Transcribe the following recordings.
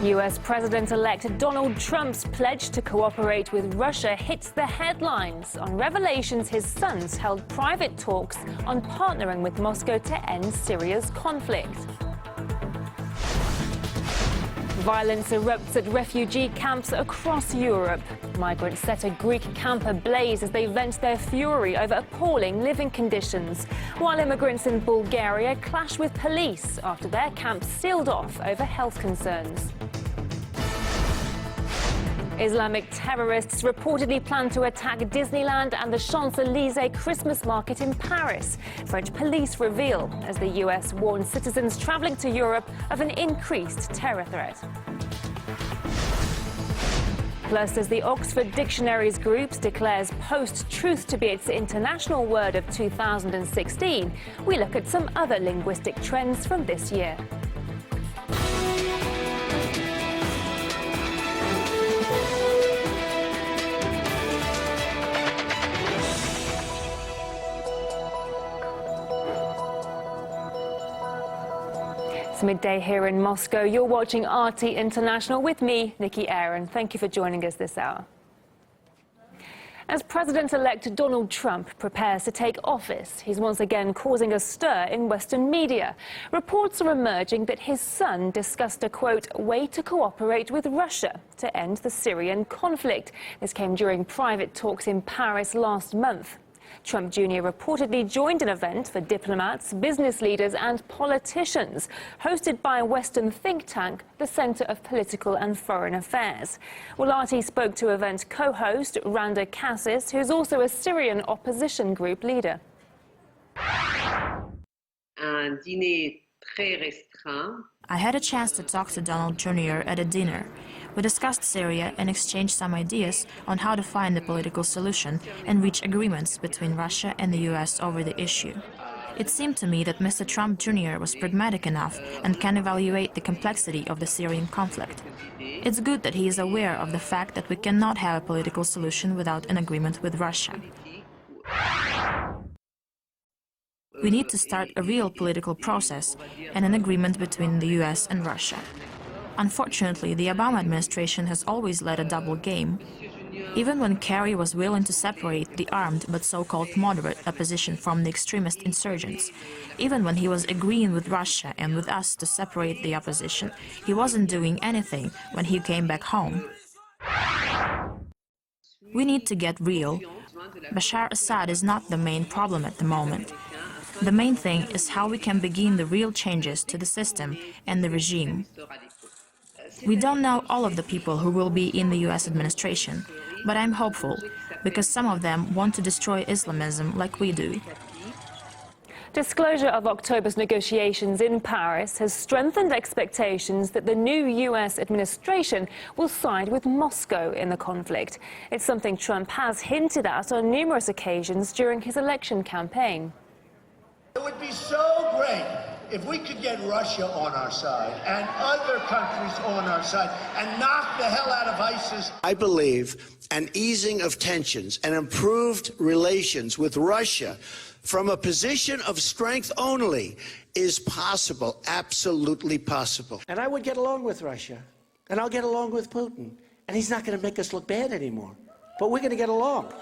US President-elect Donald Trump's pledge to cooperate with Russia hits the headlines on revelations his sons held private talks on partnering with Moscow to end Syria's conflict. Violence erupts at refugee camps across Europe. Migrants set a Greek camp ablaze as they vent their fury over appalling living conditions, while immigrants in Bulgaria clash with police after their camps sealed off over health concerns. Islamic terrorists reportedly plan to attack Disneyland and the Champs Elysees Christmas market in Paris. French police reveal as the US warns citizens traveling to Europe of an increased terror threat. Plus, as the Oxford Dictionaries group declares post-truth to be its international word of 2016, we look at some other linguistic trends from this year. It's midday here in Moscow. You're watching RT International with me, Nikki Aaron. Thank you for joining us this hour. As President-elect Donald Trump prepares to take office, he's once again causing a stir in Western media. Reports are emerging that his son discussed a, quote, way to cooperate with Russia to end the Syrian conflict. This came during private talks in Paris last month. Trump Jr. reportedly joined an event for diplomats, business leaders and politicians, hosted by a Western think tank, the Center of Political and Foreign Affairs. Well, RT spoke to event co-host Randa Kassis, who's also a Syrian opposition group leader. I had a chance to talk to Donald Jr. at a dinner. We discussed Syria and exchanged some ideas on how to find a political solution and reach agreements between Russia and the US over the issue. It seemed to me that Mr. Trump Jr. was pragmatic enough and can evaluate the complexity of the Syrian conflict. It's good that he is aware of the fact that we cannot have a political solution without an agreement with Russia. We need to start a real political process and an agreement between the US and Russia. Unfortunately, the Obama administration has always led a double game. Even when Kerry was willing to separate the armed but so-called moderate opposition from the extremist insurgents, even when he was agreeing with Russia and with us to separate the opposition, he wasn't doing anything when he came back home. We need to get real. Bashar Assad is not the main problem at the moment. The main thing is how we can begin the real changes to the system and the regime. We don't know all of the people who will be in the US administration, but I'm hopeful, because some of them want to destroy Islamism like we do. Disclosure of October's negotiations in Paris has strengthened expectations that the new US administration will side with Moscow in the conflict. It's something Trump has hinted at on numerous occasions during his election campaign. It would be so great if we could get Russia on our side and other countries on our side and knock the hell out of ISIS. I believe an easing of tensions and improved relations with Russia from a position of strength only is possible, absolutely possible. And I would get along with Russia, and I'll get along with Putin, and he's not going to make us look bad anymore. But we're going to get along.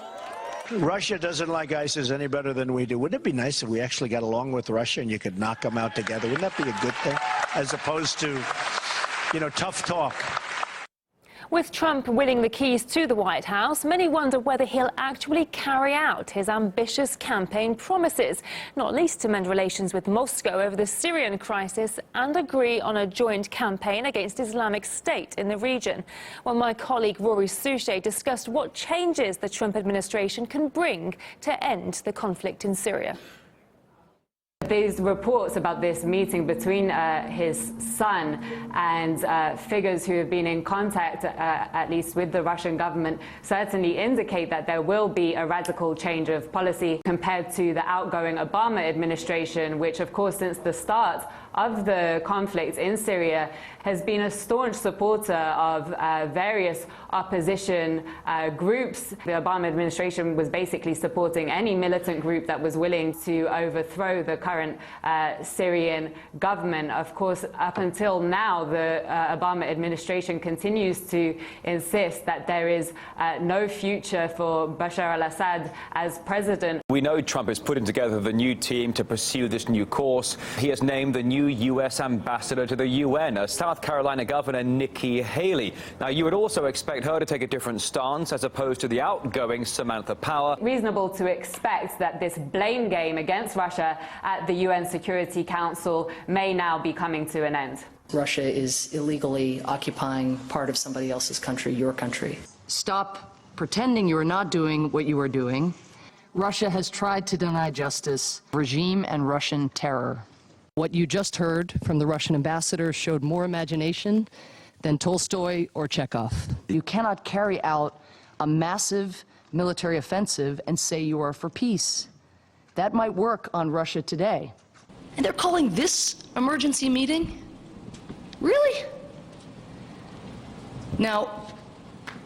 Russia doesn't like ISIS any better than we do. Wouldn't it be nice if we actually got along with Russia and you could knock them out together? Wouldn't that be a good thing, as opposed to, tough talk? With Trump winning the keys to the White House, many wonder whether he'll actually carry out his ambitious campaign promises, not least to mend relations with Moscow over the Syrian crisis and agree on a joint campaign against Islamic State in the region. Well, my colleague Rory Souchet discussed what changes the Trump administration can bring to end the conflict in Syria. There's reports about this meeting between his son and figures who have been in contact, at least with the Russian government, certainly indicate that there will be a radical change of policy compared to the outgoing Obama administration, which, of course, since the start of the conflict in Syria, has been a staunch supporter of various opposition groups. The Obama administration was basically supporting any militant group that was willing to overthrow the country. current Syrian government. Of course, up until now, the Obama administration continues to insist that there is no future for Bashar al-Assad as president. We know Trump is putting together the new team to pursue this new course. He has named the new U.S. ambassador to the UN, South Carolina Governor Nikki Haley. Now, you would also expect her to take a different stance as opposed to the outgoing Samantha Power. Reasonable to expect that this blame game against Russia at the UN Security Council may now be coming to an end. Russia is illegally occupying part of somebody else's country, your country. Stop pretending you are not doing what you are doing. Russia has tried to deny justice, regime and Russian terror. What you just heard from the Russian ambassador showed more imagination than Tolstoy or Chekhov. You cannot carry out a massive military offensive and say you are for peace. That might work on Russia today. And they're calling this emergency meeting? Really? Now,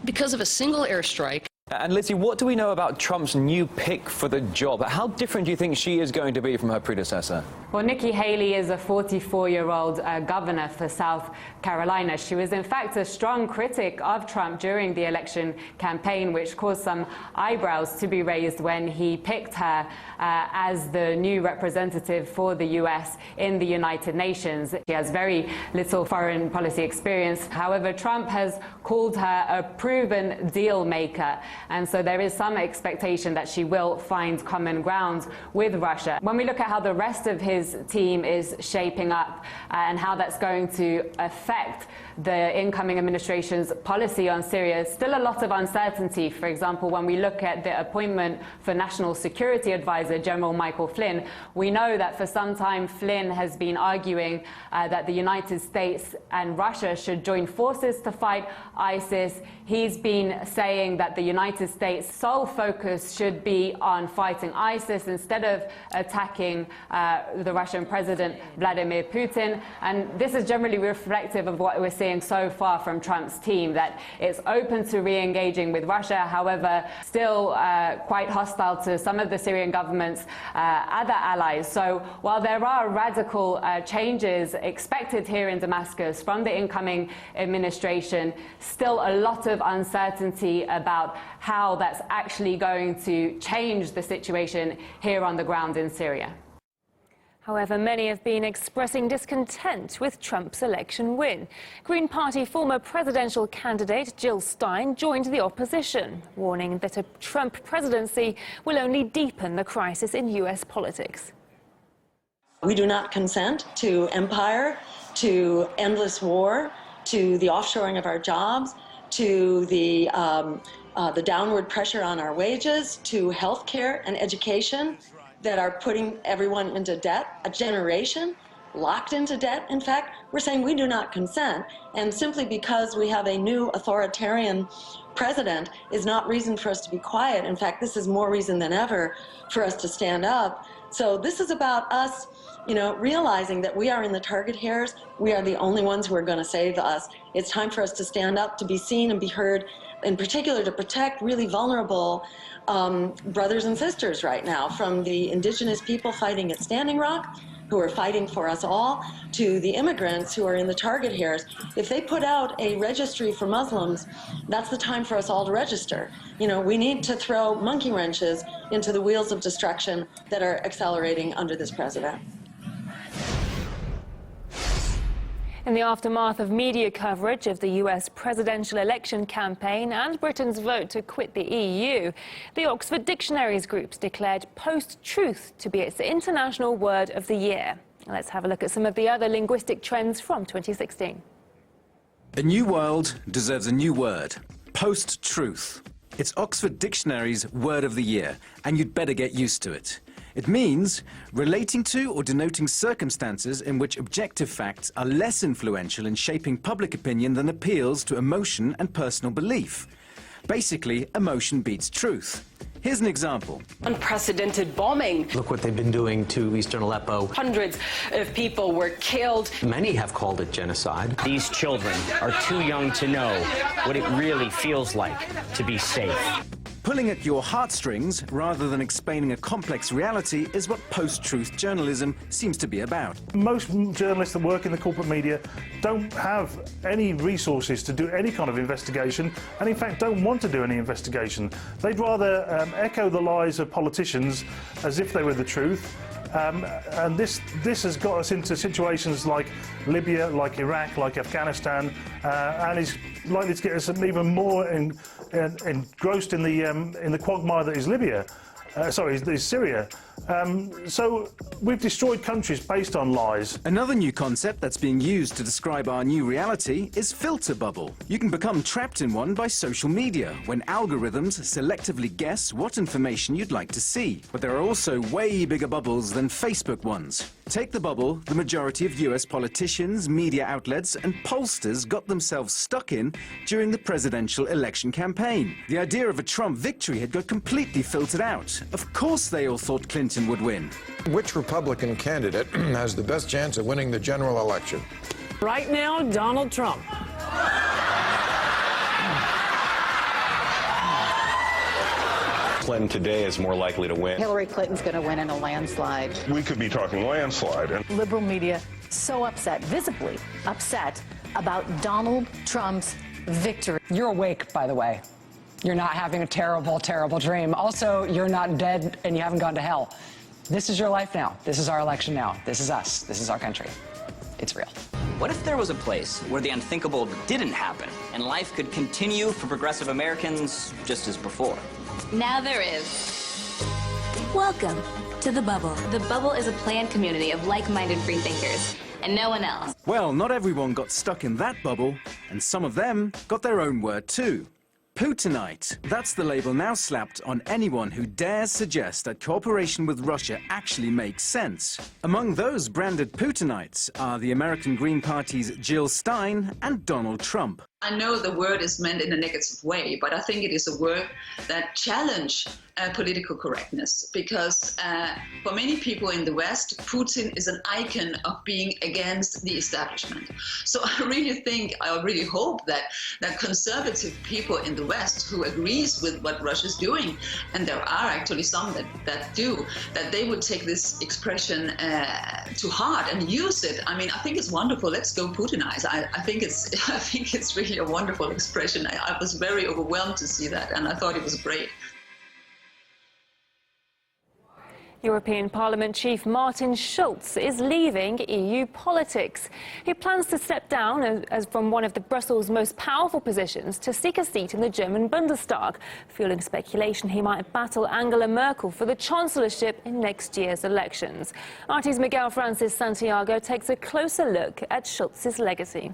because of a single airstrike. And Lizzie, what do we know about Trump's new pick for the job? How different do you think she is going to be from her predecessor? Well, Nikki Haley is a 44-year-old governor for South Carolina. She was, in fact, a strong critic of Trump during the election campaign, which caused some eyebrows to be raised when he picked her as the new representative for the U.S. in the United Nations. She has very little foreign policy experience. However, Trump has called her a proven deal maker. And so there is some expectation that she will find common ground with Russia. When we look at how the rest of his team is shaping up and how that's going to affect the incoming administration's policy on Syria, still a lot of uncertainty. For example, when we look at the appointment for National Security Advisor General Michael Flynn, we know that for some time Flynn has been arguing that the United States and Russia should join forces to fight ISIS. He's been saying that the United States' sole focus should be on fighting ISIS instead of attacking the Russian President Vladimir Putin. And this is generally reflective of what we're seeing so far from Trump's team, that it's open to re-engaging with Russia, however, still quite hostile to some of the Syrian government's other allies. So while there are radical changes expected here in Damascus from the incoming administration, still a lot of uncertainty about how that's actually going to change the situation here on the ground in Syria. However, many have been expressing discontent with Trump's election win. Green Party former presidential candidate Jill Stein joined the opposition, warning that a Trump presidency will only deepen the crisis in U.S. politics. We do not consent to empire, to endless war, to the offshoring of our jobs, to the downward pressure on our wages, to health care and education that are putting everyone into debt, a generation locked into debt. In fact, we're saying we do not consent, and simply because we have a new authoritarian president is not reason for us to be quiet. In fact, this is more reason than ever for us to stand up. So this is about us, realizing that we are in the target hairs. We are the only ones who are going to save us. It's time for us to stand up, to be seen and be heard, in particular to protect really vulnerable brothers and sisters right now, from the indigenous people fighting at Standing Rock, who are fighting for us all, to the immigrants who are in the target hairs. If they put out a registry for Muslims, that's the time for us all to register. We need to throw monkey wrenches into the wheels of destruction that are accelerating under this president. In the aftermath of media coverage of the US presidential election campaign and Britain's vote to quit the EU, the Oxford Dictionaries groups declared post-truth to be its international word of the year. Let's have a look at some of the other linguistic trends from 2016. A new world deserves a new word: post-truth. It's Oxford Dictionaries' word of the year, and you'd better get used to it. It means relating to or denoting circumstances in which objective facts are less influential in shaping public opinion than appeals to emotion and personal belief. Basically, emotion beats truth. Here's an example. Unprecedented bombing. Look what they've been doing to eastern Aleppo. Hundreds of people were killed. Many have called it genocide. These children are too young to know what it really feels like to be safe. Pulling at your heartstrings rather than explaining a complex reality is what post-truth journalism seems to be about. Most journalists that work in the corporate media don't have any resources to do any kind of investigation, and in fact don't want to do any investigation. They'd rather echo the lies of politicians as if they were the truth. And this has got us into situations like Libya, like Iraq, like Afghanistan, and is likely to get us even more engrossed in the quagmire that is Libya. Is Syria. So we've destroyed countries based on lies. Another new concept that's being used to describe our new reality is filter bubble. You can become trapped in one by social media, when algorithms selectively guess what information you'd like to see. But there are also way bigger bubbles than Facebook ones. Take the bubble the majority of US politicians, media outlets and pollsters got themselves stuck in during the presidential election campaign. The idea of a Trump victory had got completely filtered out. Of course they all thought Clinton would win. Which Republican candidate has the best chance of winning the general election? Right now, Donald Trump. Clinton today is more likely to win. Hillary Clinton's going to win in a landslide. We could be talking landslide. Liberal media so upset, visibly upset, about Donald Trump's victory. You're awake, by the way. You're not having a terrible, terrible dream. Also, you're not dead and you haven't gone to hell. This is your life now. This is our election now. This is us. This is our country. It's real. What if there was a place where the unthinkable didn't happen and life could continue for progressive Americans just as before? Now there is. Welcome to The Bubble. The Bubble is a planned community of like-minded freethinkers, and no one else. Well, not everyone got stuck in that bubble, and some of them got their own word too. Putinite. That's the label now slapped on anyone who dares suggest that cooperation with Russia actually makes sense. Among those branded Putinites are the American Green Party's Jill Stein and Donald Trump. I know the word is meant in a negative way, but I think it is a word that challenges political correctness, because for many people in the West, Putin is an icon of being against the establishment. So I really hope that conservative people in the West who agrees with what Russia's doing, and there are actually some that do, that they would take this expression to heart and use it. I mean, I think it's wonderful. Let's go Putinize. I think it's really a wonderful expression. I was very overwhelmed to see that, and I thought it was great. European Parliament Chief Martin Schulz is leaving EU politics. He plans to step down as from one of Brussels' most powerful positions to seek a seat in the German Bundestag, fueling speculation he might battle Angela Merkel for the chancellorship in next year's elections. RT's Miguel Francis Santiago takes a closer look at Schulz's legacy.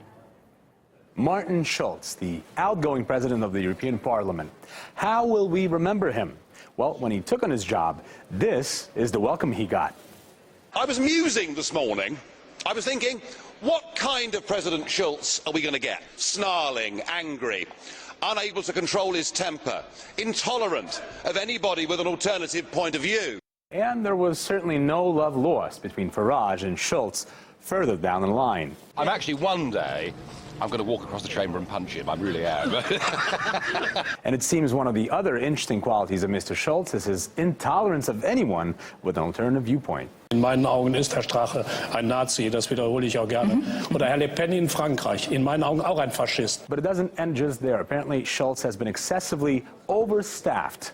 Martin Schulz, the outgoing president of the European Parliament. How will we remember him? Well, when he took on his job, this is the welcome he got. I was musing this morning. I was thinking, what kind of President Schulz are we going to get? Snarling, angry, unable to control his temper, intolerant of anybody with an alternative point of view. And there was certainly no love lost between Farage and Schulz further down the line. I'm actually one day I'm going to walk across the chamber and punch him. I really am. And it seems one of the other interesting qualities of Mr. Schulz is his intolerance of anyone with an alternative viewpoint. In meinen Augen ist Herr Strache ein Nazi, das wiederhole ich auch gerne. Oder Herr Le Pen in Frankreich, in meinen Augen auch ein Faschist. But it doesn't end just there. Apparently, Schulz has been excessively overstaffed.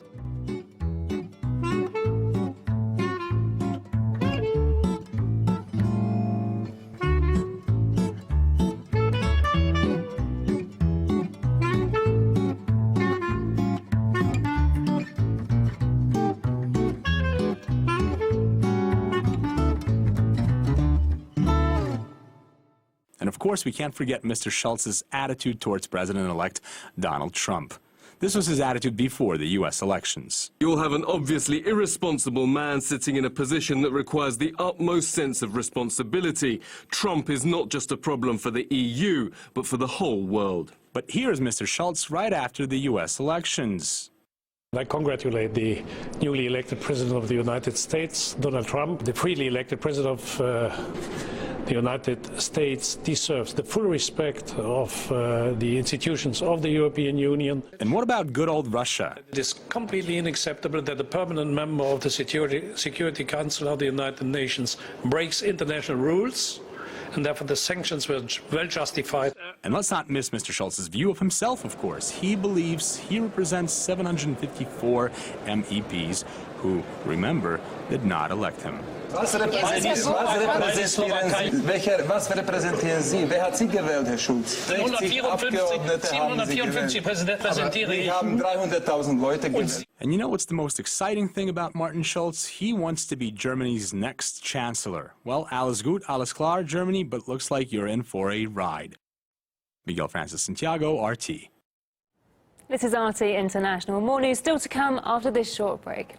And of course, we can't forget Mr. Schulz's attitude towards President-elect Donald Trump. This was his attitude before the U.S. elections. You'll have an obviously irresponsible man sitting in a position that requires the utmost sense of responsibility. Trump is not just a problem for the EU, but for the whole world. But here's Mr. Schulz right after the U.S. elections. I congratulate the newly elected President of the United States, Donald Trump, the freely elected President of The United States deserves the full respect of the institutions of the European Union. And what about good old Russia? It is completely unacceptable that a permanent member of the Security Council of the United Nations breaks international rules, and therefore the sanctions were well justified. And let's not miss Mr. Schultz's view of himself, of course. He believes he represents 754 MEPs who, remember, did not elect him. Was repräsentieren Sie? Wer hat Sie gewählt, Herr Schulz? 60 Abgeordnete haben Sie gewählt. Wir haben 300.000 Leute gewählt. And you know what's the most exciting thing about Martin Schulz? He wants to be Germany's next chancellor. Well, alles gut, alles klar, Germany, but looks like you're in for a ride. Miguel Francis Santiago, RT. This is RT International. More news still to come after this short break.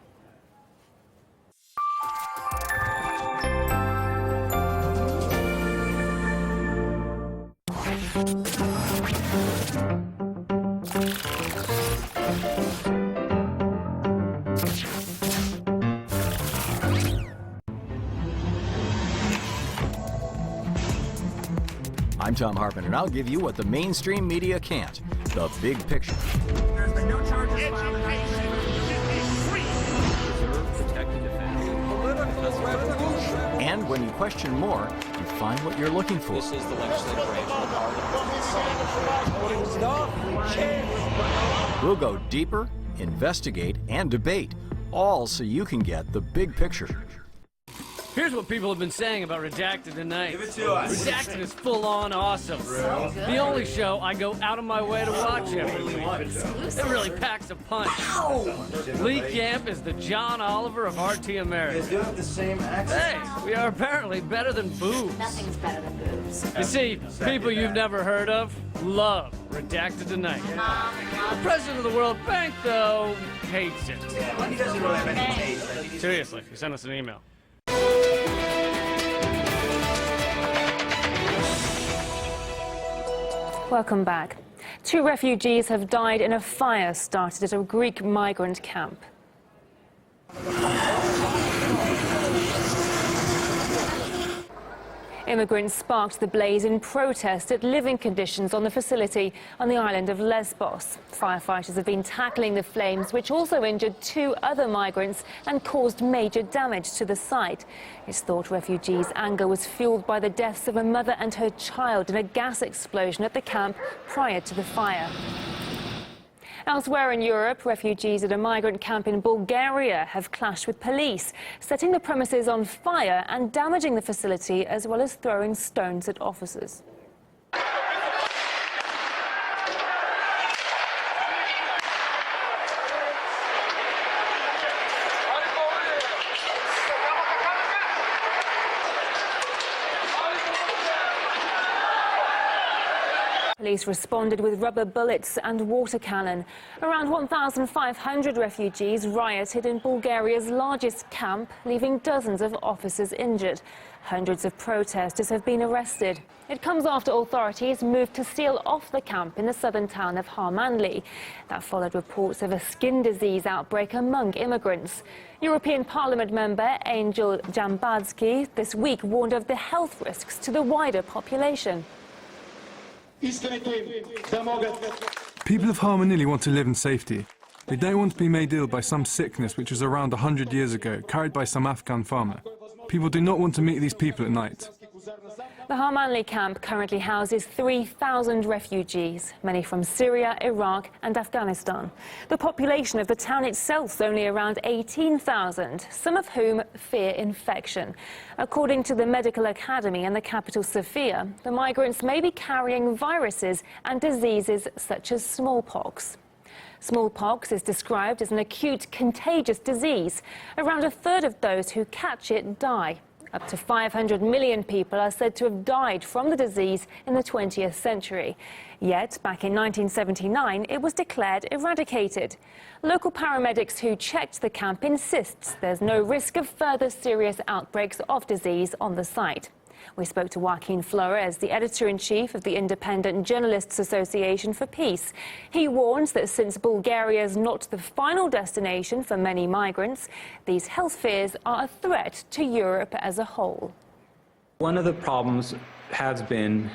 I'm Tom Harpin, and I'll give you what the mainstream media can't, the big picture. There's been no charges filed in And when you question more, you find what you're looking for. This is the legislative branch of We'll go deeper, investigate, and debate, all so you can get the big picture. Here's what people have been saying about Redacted tonight. Give it to us. Redacted is full-on awesome. The only show I go out of my way to watch every week. It really packs a punch. Lee Camp is the John Oliver of RT America. They do have the same accent. Hey, we are apparently better than boobs. Nothing's better than boobs. You see, people you've never heard of love Redacted tonight. The president of the World Bank, though, hates it. Well, he doesn't really have any taste. Seriously, he sent us an email. Welcome back. 2 refugees have died in a fire started at a Greek migrant camp. Immigrants sparked the blaze in protest at living conditions on the facility on the island of Lesbos. Firefighters have been tackling the flames, which also injured 2 other migrants and caused major damage to the site. It's thought refugees' anger was fueled by the deaths of a mother and her child in a gas explosion at the camp prior to the fire. Elsewhere in Europe, refugees at a migrant camp in Bulgaria have clashed with police, setting the premises on fire and damaging the facility, as well as throwing stones at officers. Police responded with rubber bullets and water cannon. Around 1,500 refugees rioted in Bulgaria's largest camp, leaving dozens of officers injured. Hundreds of protesters have been arrested. It comes after authorities moved to seal off the camp in the southern town of Harmanli. That followed reports of a skin disease outbreak among immigrants. European Parliament member Angel Jambadsky this week warned of the health risks to the wider population. People of Harmanili want to live in safety. They don't want to be made ill by some sickness which was around 100 years ago, carried by some Afghan farmer. People do not want to meet these people at night. The Harmanli camp currently houses 3,000 refugees, many from Syria, Iraq and Afghanistan. The population of the town itself is only around 18,000, some of whom fear infection. According to the Medical Academy and the capital Sofia, the migrants may be carrying viruses and diseases such as smallpox. Smallpox is described as an acute contagious disease. Around a third of those who catch it die. Up to 500 million people are said to have died from the disease in the 20th century. Yet, back in 1979, it was declared eradicated. Local paramedics who checked the camp insist there's no risk of further serious outbreaks of disease on the site. We spoke to Joaquin Flores, the editor-in-chief of the Independent Journalists Association for Peace. He warns that since Bulgaria is not the final destination for many migrants, these health fears are a threat to Europe as a whole. One of the problems has been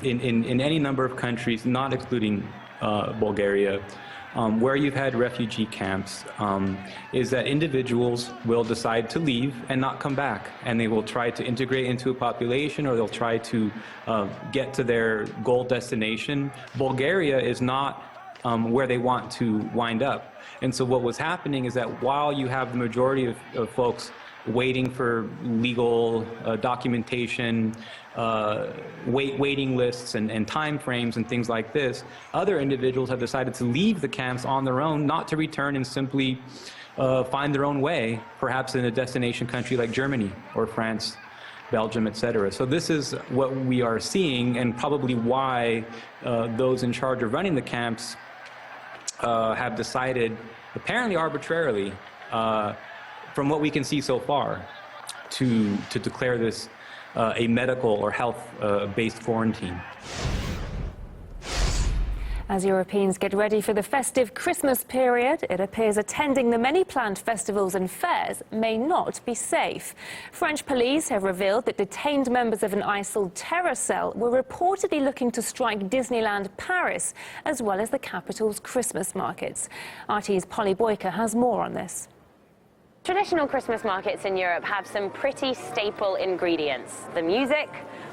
in any number of countries, not excluding Bulgaria, where you've had refugee camps, is that individuals will decide to leave and not come back, and they will try to integrate into a population, or they'll try to get to their goal destination. Bulgaria is not where they want to wind up. And so what was happening is that while you have the majority of folks waiting for legal documentation, waiting lists and time frames and things like this, other individuals have decided to leave the camps on their own, not to return and simply find their own way, perhaps in a destination country like Germany or France, Belgium, etc. So this is what we are seeing, and probably why those in charge of running the camps have decided, apparently arbitrarily, from what we can see so far, to declare this a medical or health-based quarantine. As Europeans get ready for the festive Christmas period, it appears attending the many planned festivals and fairs may not be safe. French police have revealed that detained members of an ISIL terror cell were reportedly looking to strike Disneyland Paris, as well as the capital's Christmas markets. RT's Polly Boyker has more on this. Traditional Christmas markets in Europe have some pretty staple ingredients. The music,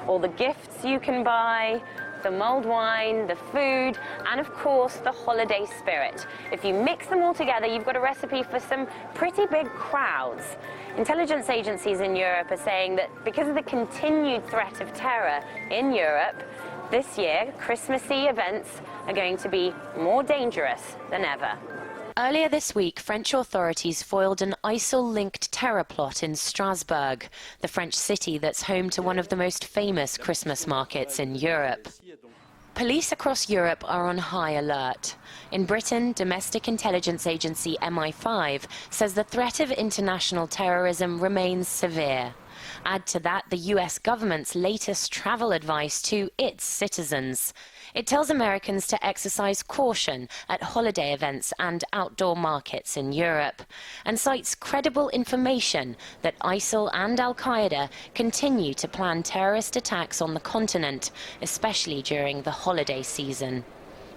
all the gifts you can buy, the mulled wine, the food, and of course the holiday spirit. If you mix them all together, you've got a recipe for some pretty big crowds. Intelligence agencies in Europe are saying that because of the continued threat of terror in Europe, this year Christmassy events are going to be more dangerous than ever. Earlier this week, French authorities foiled an ISIL-linked terror plot in Strasbourg, the French city that's home to one of the most famous Christmas markets in Europe. Police across Europe are on high alert. In Britain, domestic intelligence agency MI5 says the threat of international terrorism remains severe. Add to that the US government's latest travel advice to its citizens. It tells Americans to exercise caution at holiday events and outdoor markets in Europe, and cites credible information that ISIL and Al-Qaeda continue to plan terrorist attacks on the continent, especially during the holiday season.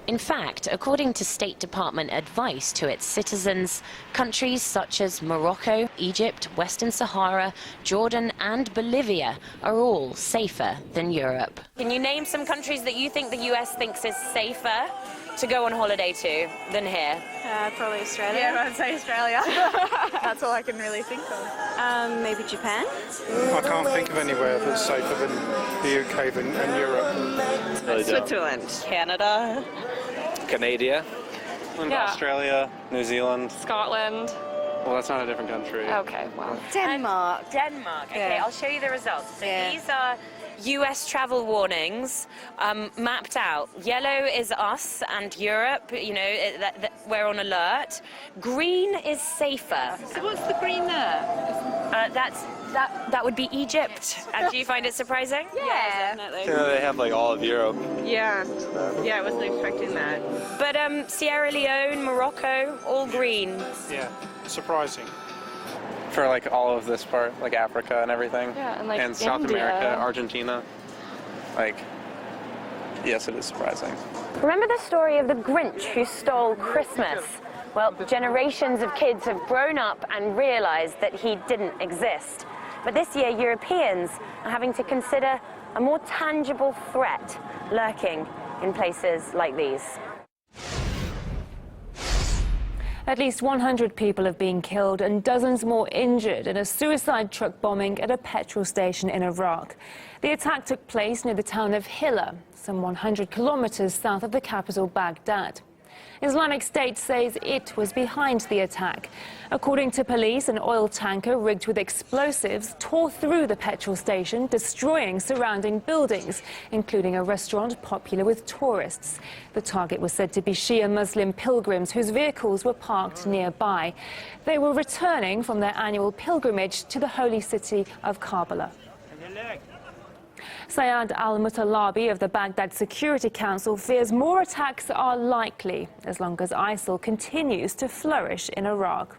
In fact, according to State Department advice to its citizens, countries such as Morocco, Egypt, Western Sahara, Jordan and Bolivia are all safer than Europe. Can you name some countries that you think the US thinks is safer to go on holiday to than here? Probably Australia. Yeah, I'd say Australia. That's all I can really think of. Maybe Japan? I can't think of anywhere that's safer than the UK and Europe. Switzerland. Canada. Canada. Australia, New Zealand. Scotland. Well, that's not a different country. Okay, well. Denmark. Denmark. Okay, Yeah. I'll show you the results. So these are US travel warnings mapped out. Yellow is us and Europe, you know, we're on alert. Green is safer. So what's the green there? That would be Egypt. And do you find it surprising? Yeah, definitely. You know, they have like all of Europe. Yeah, I wasn't expecting that. But Sierra Leone, Morocco, all green. Yeah, surprising. For like all of this part, like Africa and everything. Yeah, and like South India. America, Argentina. Like, yes, it is surprising. Remember the story of the Grinch who stole Christmas? Well, generations of kids have grown up and realized that he didn't exist. But this year, Europeans are having to consider a more tangible threat lurking in places like these. At least 100 people have been killed and dozens more injured in a suicide truck bombing at a petrol station in Iraq. The attack took place near the town of Hilla, some 100 kilometers south of the capital, Baghdad. Islamic State says it was behind the attack. According to police, an oil tanker rigged with explosives tore through the petrol station, destroying surrounding buildings, including a restaurant popular with tourists. The target was said to be Shia Muslim pilgrims whose vehicles were parked nearby. They were returning from their annual pilgrimage to the holy city of Karbala. Sayed al-Mutalabi of the Baghdad Security Council fears more attacks are likely as long as ISIL continues to flourish in Iraq.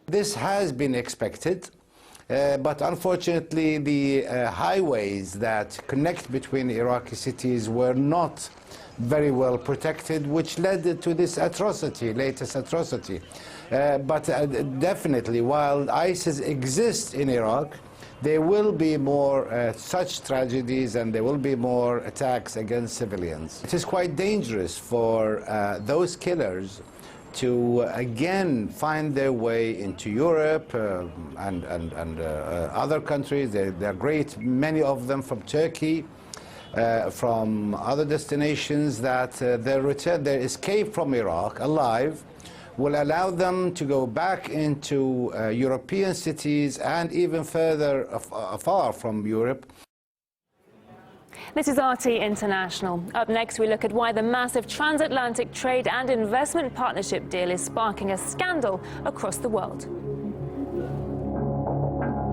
This has been expected. But unfortunately, the highways that connect between Iraqi cities were not very well protected, which led to this atrocity, latest atrocity. But definitely, while ISIS exists in Iraq, there will be more such tragedies and there will be more attacks against civilians. It is quite dangerous for those killers to again find their way into Europe and other countries. They're great, many of them from Turkey, from other destinations, that their return, their escape from Iraq alive will allow them to go back into European cities and even further afar from Europe. This is RT International. Up next, we look at why the massive transatlantic trade and investment partnership deal is sparking a scandal across the world.